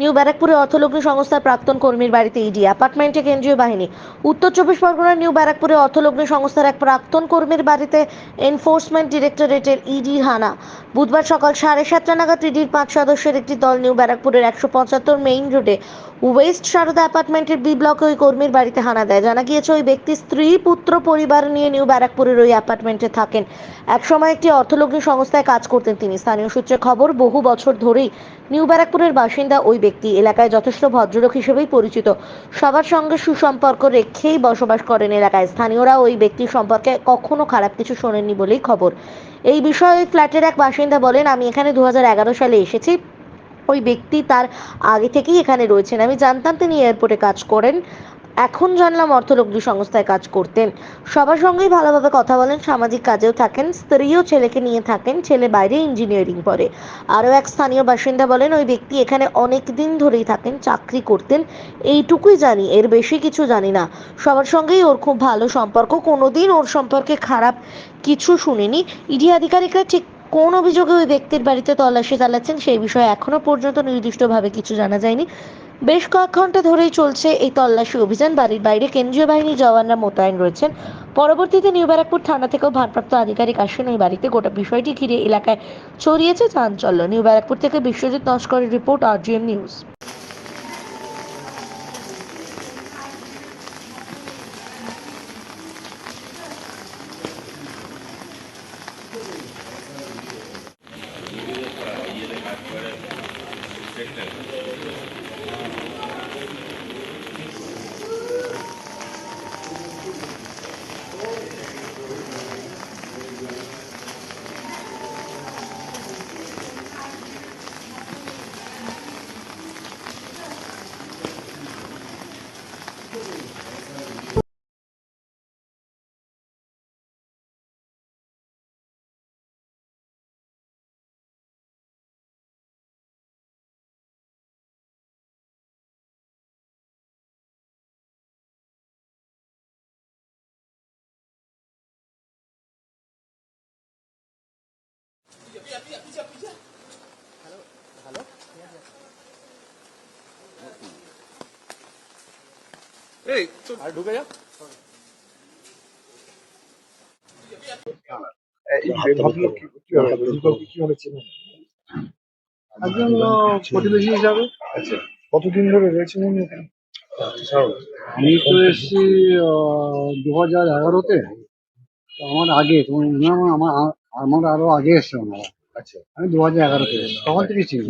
New ব্যারাকপুরে অর্থলগ্নি সংস্থার প্রাক্তন কর্মীর বাড়িতে ইডি, অ্যাপার্টমেন্টে কেন্দ্রীয় বাহিনী। উত্তর চব্বিশ পরগনার নিউ ব্যারাকপুরে অর্থলগ্নি সংস্থার এক প্রাক্তন কর্মীর বাড়িতে এনফোর্সমেন্ট ডিরেক্টরেটের ইডি হানা। বুধবার সকাল 7:30 নাগাদ ইডির 5 সদস্যের একটি দল নিউ ব্যারাকপুরের 175 মেইন রোডে ওয়েস্ট সারদা অ্যাপার্টমেন্টের বি ব্লকে ওই কর্মীর বাড়িতে হানা দেয়। জানা গিয়েছে, ওই ব্যক্তি স্ত্রী, পুত্র পরিবার নিয়ে নিউ ব্যারাকপুরের ওই অ্যাপার্টমেন্টে থাকেন। একসময় একটি অর্থলগ্নি সংস্থায় কাজ করতেন তিনি। স্থানীয় সূত্রে খবর, বহু বছর ধরেই নিউ ব্যারাকপুরের বাসিন্দা ওই ব্যক্তি এলাকায় যথেষ্ট ভদ্রলোক হিসেবেই পরিচিত। সবার সঙ্গে সুসম্পর্ক রেখেই বসবাস করেন এলাকায়। স্থানীয়রা ওই ব্যক্তির সম্পর্কে কখনো খারাপ কিছু শোনেননি বলেই খবর। এই বিষয়ে ওই ফ্ল্যাটের এক বাসিন্দা বলেন, আমি এখানে 2011 সালে এসেছি। ওই ব্যক্তি তার আগে থেকেই এখানে রয়েছেন। আমি জানতাম তিনি এয়ারপোর্টে কাজ করেন, এখন জানলাম অর্থলগ্নি সংস্থায় কাজ করতেন। সবার সঙ্গেই ভালোভাবে কথা বলেন, সামাজিক কাজেও থাকেন, স্ত্রীও ছেলেকে নিয়ে থাকেন, ছেলে বাইরে ইঞ্জিনিয়ারিং পড়ে। আরও এক স্থানীয় বাসিন্দা বলেন, ওই ব্যক্তি এখানে অনেক দিন ধরেই থাকেন, চাকরি করতেন, এইটুকুই জানি, এর বেশি কিছু জানি না। সবার সঙ্গেই ওর খুব ভালো সম্পর্ক, কোনোদিন ওর সম্পর্কে খারাপ কিছু শুনিনি। ইডি আধিকারিকরা ঠিক কোন অভিযোগে ওই ব্যক্তির বাড়িতে তল্লাশি চালাচ্ছেন সেই বিষয়ে এখনো পর্যন্ত নির্দিষ্টভাবে কিছু জানা যায়নি। বেশ কয়েক ঘন্টা ধরেই চলছে এই তল্লাশি অভিযান। বাড়ির বাইরে কেন্দ্রীয় বাহিনীর জওয়ানরা মোতায়েন রয়েছেন। পরবর্তীতে নিউ ব্যারাকপুর থানা থেকেও ভারপ্রাপ্ত আধিকারিক আসেন ওই বাড়িতে। গোটা বিষয়টি ঘিরে এলাকায় ছড়িয়েছে চাঞ্চল্য। নিউ ব্যারাকপুর থেকে বিশ্বজিৎ নস্করের রিপোর্ট, RGM নিউজ। এই তো আর ঢুকে যা। এই ভদ্রলোক কিভাবে চেনেন? একজন প্রতিবেশী হিসাবে। আচ্ছা, কতদিন ধরে রয়েছেন উনি এখানে? আমি তো এসেছি 2011-তে। আমার আগে আমার আরো আগে এসছে ওনারা। আচ্ছা, আমি 2011-তে এসেছি, তখন থেকে চিনি।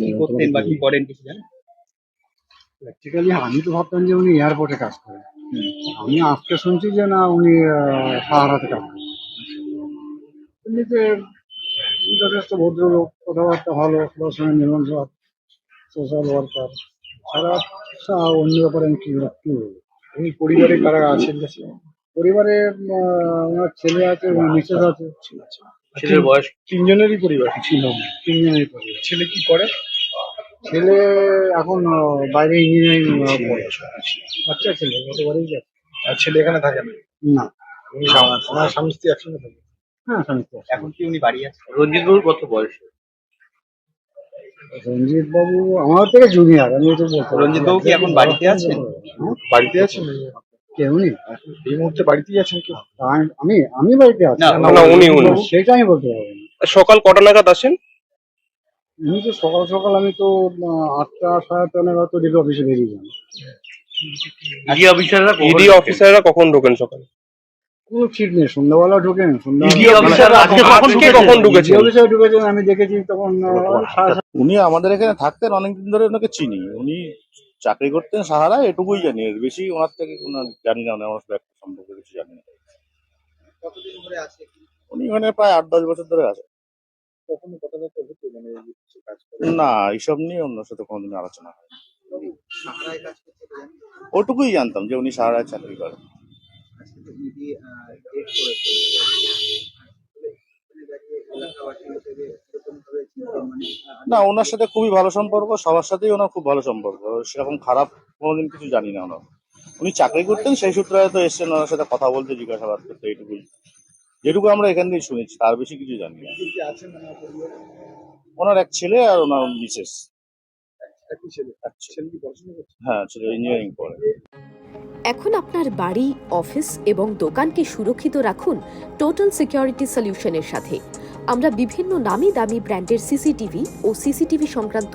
কি করতেন বা কি করেন কিছু জানেন? প্র্যাকটিক্যালি আমি তো ভাবতাম যে উনি এয়ারপোর্টে কাজ করেন। আমি আজকে শুনছি যে না, উনি সাহারাতে কাজ করেন। এমনিতে যথেষ্ট ভদ্রলোক, কথাবার্তা ভালো, সবার সঙ্গে নিরন্তর, সোশ্যাল ওয়ার্কার ছাড়া অন্য ব্যাপারে আমি কি বলবো। উনি পরিবারে কারা আছেন? পরিবারে ওনার ছেলে আছে, মিসেস আছে। ছেলের বয়স? তিনজনেরই পরিবার ছিল। তিনজনের পরিবার। ছেলে কি করে? ছেলে এখন বাইরে ইঞ্জিনিয়ারিং পড়ে। বাচ্চা ছেলে, গতবারই গেছে। আর ছেলে এখানে থাকে না? না। উনি ওনার স্বামী স্ত্রী একসঙ্গে থাকে? হ্যাঁ, স্বামী স্ত্রী। এখন কি উনি বাড়ি আছে? রঞ্জিত বাবুর কত বয়স? রঞ্জিত বাবু আমার থেকে জুনিয়র, আমি তো বলতে। রঞ্জিত বাবু কি এখন বাড়িতে আছেন? বাড়িতে আছেন? কে উনি? এই মুহূর্তে বাড়িতেই আছেন কি? আমি বাড়িতে আছি না, না, উনি সেটা আমি বলতে পারবো না। সকাল কটা নাগাদ আসেন? উনি তো সকাল সকাল, আমি তো 8টা 8:30 নাগাদ তো ডিপি অফিসে বেরিয়ে যান। ইডি অফিসাররা কখন ঢোকেন সকালে? কোনো ঠিক নেই, সন্ধ্যাবেলা ঢোকেন, আজকে কখন ঢুকেছেন? অফিসে ঢুকেছেন আমি দেখেছি তখন 7:30। উনি আমাদের এখানে থাকতেন, অনেকদিন ধরে ওনাকে চিনি। উনি চাকরি করতেন সাহারায়, এটুকুই জানি। এর বেশি ওনার থেকে কোনো জানি না, ওনার ব্যক্তি সম্পর্কে কিছু জানি না। কতদিন ধরে আছে? উনি ওখানে প্রায় 8-10 বছর ধরে আছে। কখনো কথাবার্তা হতো মানে কিছু কাজ করে? না, এইসব নিয়ে ওনার সাথে কোনোদিন আলোচনা হয়। সাহারায় কাজ করতে জানেন? ওটুকুই জানতাম যে উনি সাহারায় চাকরি করেন। আজকে তো ইডি ডেট করেছে। এলাকাবাসী হিসেবে এরকম ভাবে চিনতেন মানে? না, ওনার সাথে খুবই ভালো সম্পর্ক, সবার সাথেই ওনার খুব ভালো সম্পর্ক। সেরকম খারাপ কোনোদিন কিছু জানি না ওনার। উনি চাকরি করতেন, সেই সূত্রে হয়তো এসছেন ওনার সাথে কথা বলতে, জিজ্ঞাসাবাদ করতে, এইটুকুই। যেটুকু আমরা এখান থেকে শুনেছি, তার বেশি কিছু জানি না। কি আছেন ওনার পরিবারে? ওনার এক ছেলে আর ওনার মিসেস। একই ছেলে ছেলে কি পড়াশোনা করছে? হ্যাঁ, ছেলে ইঞ্জিনিয়ারিং পড়ে। এখন আপনার বাড়ি, অফিস এবং দোকানকে সুরক্ষিত রাখুন টোটাল সিকিউরিটি সলিউশনের সাথে। আমরা বিভিন্ন নামি দামি ব্র্যান্ডের সিসিটিভি ও সিসিটিভি সংক্রান্ত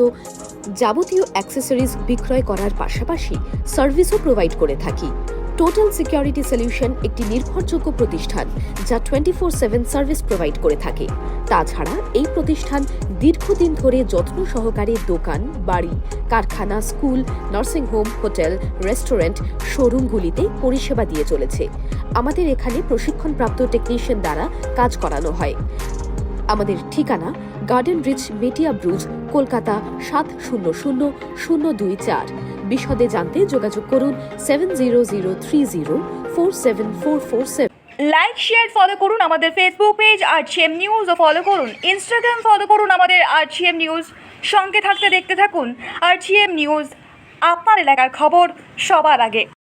যাবতীয় অ্যাক্সেসরিজ বিক্রয় করার পাশাপাশি সার্ভিসও প্রোভাইড করে থাকি। টোটাল সিকিউরিটি সলিউশন একটি নির্ভরযোগ্য প্রতিষ্ঠান যা 24/7 সার্ভিস প্রোভাইড করে থাকে। তাছাড়া এই প্রতিষ্ঠান দীর্ঘদিন ধরে যত্ন সহকারে দোকান, বাড়ি, কারখানা, স্কুল, নার্সিংহোম, হোটেল, রেস্টুরেন্ট, শোরুমগুলিতে পরিষেবা দিয়ে চলেছে। আমাদের এখানে প্রশিক্ষণপ্রাপ্ত টেকনিশিয়ান দ্বারা কাজ করানো হয়। আমাদের ঠিকানা গার্ডেন রিচ, মেটিয়া ব্রুজ, কলকাতা 700024। বিশদে জানতে যোগাযোগ করুন 7003047447। লাইক শেয়ার ফলো করুন আমাদের ফেসবুক পেজ আরজিএম নিউজ ও ফলো করুন ইনস্টাগ্রাম ফলো করুন আমাদের আরজিএম নিউজ। সঙ্গে থাকতে দেখতে থাকুন আরজিএম নিউজ, আপনার এলাকার খবর সবার আগে।